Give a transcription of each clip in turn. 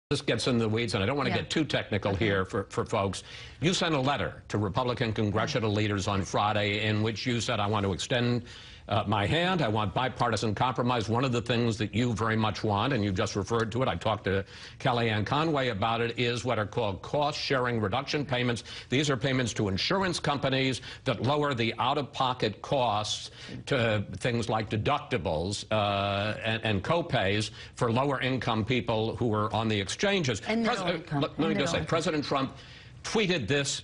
This gets into the weeds, and I don't want to get too technical here for folks. You sent a letter to Republican congressional leaders on Friday in which you said, I want to extend my hand. I want bipartisan compromise. One of the things that you very much want, and you just referred to it, I talked to Kellyanne Conway about it, is what are called cost-sharing reduction payments. These are payments to insurance companies that lower the out-of-pocket costs to things like deductibles and co-pays for lower-income people who are on the exchanges. Let me just say, President Trump tweeted this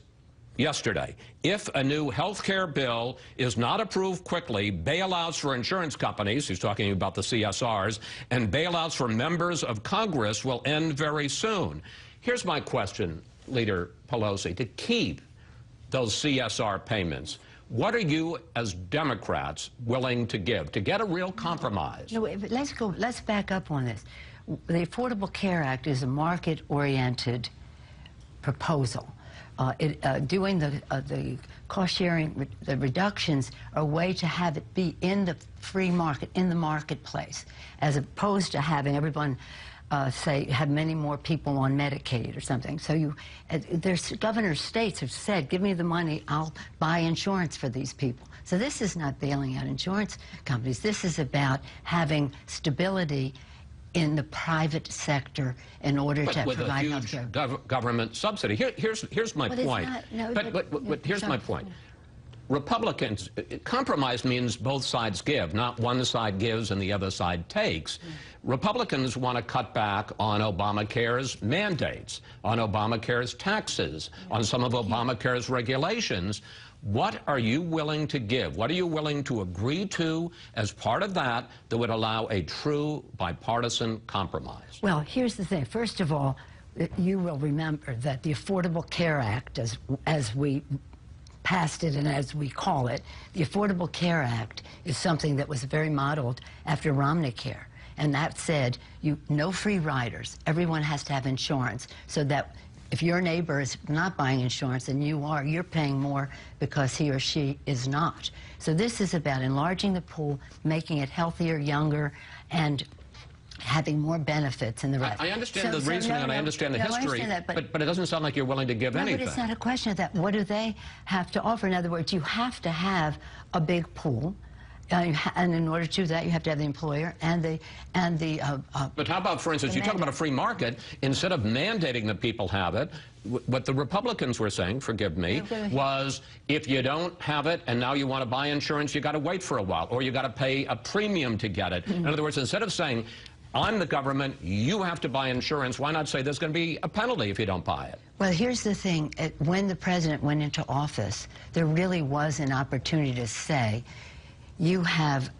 yesterday. If a new health care bill is not approved quickly, bailouts for insurance companies, he's talking about the CSRs, and bailouts for members of Congress will end very soon. Here's my question, Leader Pelosi. To keep those CSR payments, what are you, as Democrats, willing to give to get a real compromise? No, let's back up on this. The Affordable Care Act is a market-oriented proposal. Doing the cost-sharing, the reductions are a way to have it be in the free market, in the marketplace, as opposed to having everyone, say, have many more people on Medicaid or something. So there's governors, states have said, give me the money, I'll buy insurance for these people. So this is not bailing out insurance companies. This is about having stability in the private sector in order to provide health care. With a huge government subsidy. Here's my point. Here's my point. Republicans, compromise means both sides give, not one side gives and the other side takes. Republicans want to cut back on Obamacare's mandates, on Obamacare's taxes, on some of Obamacare's regulations. What are you willing to give? What are you willing to agree to as part of that that would allow a true bipartisan compromise? Well, here's the thing. First of all, you will remember that the Affordable Care Act, as we passed it and as we call it, the Affordable Care Act is something that was very modeled after Romneycare. And that said, no free riders. Everyone has to have insurance so that if your neighbor is not buying insurance and you are, you're paying more because he or she is not. So this is about enlarging the pool, making it healthier, younger, and having more benefits in the rest. I understand the reasoning and I understand the history, but it doesn't sound like you're willing to give anything. But it's not a question of that. What do they have to offer? In other words, you have to have a big pool. And in order to do that, you have to have the employer and the But how about, for instance, you talk about a free market. Instead of mandating that people have it, what the Republicans were saying, forgive me, was if you don't have it and now you want to buy insurance, you got to wait for a while, or you got to pay a premium to get it. In other words, instead of saying, I'm the government, you have to buy insurance, why not say there's going to be a penalty if you don't buy it? Well, here's the thing. When the president went into office, there really was an opportunity to say, you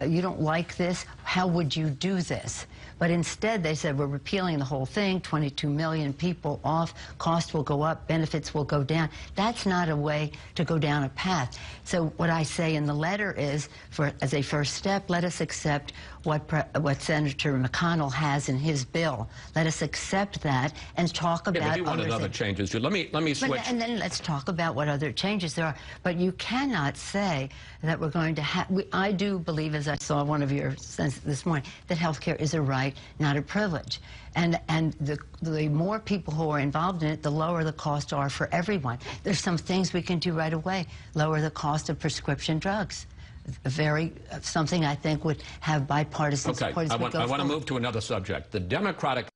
don't like this, how would you do this? But instead they said, we're repealing the whole thing, 22 million people off, cost will go up, benefits will go down. That's not a way to go down a path. So what I say in the letter is, as a first step, let us accept what Senator McConnell has in his bill. Let us accept that and talk about but you wanted other changes. Let me switch. And then let's talk about what other changes there are. But you cannot say that we're going to have... I do believe, as I saw one of your sentences this morning, that health care is a right, not a privilege. And the more people who are involved in it, the lower the costs are for everyone. There's some things we can do right away. Lower the cost of prescription drugs. Something I think would have bipartisan support. I want to move to another subject. The Democratic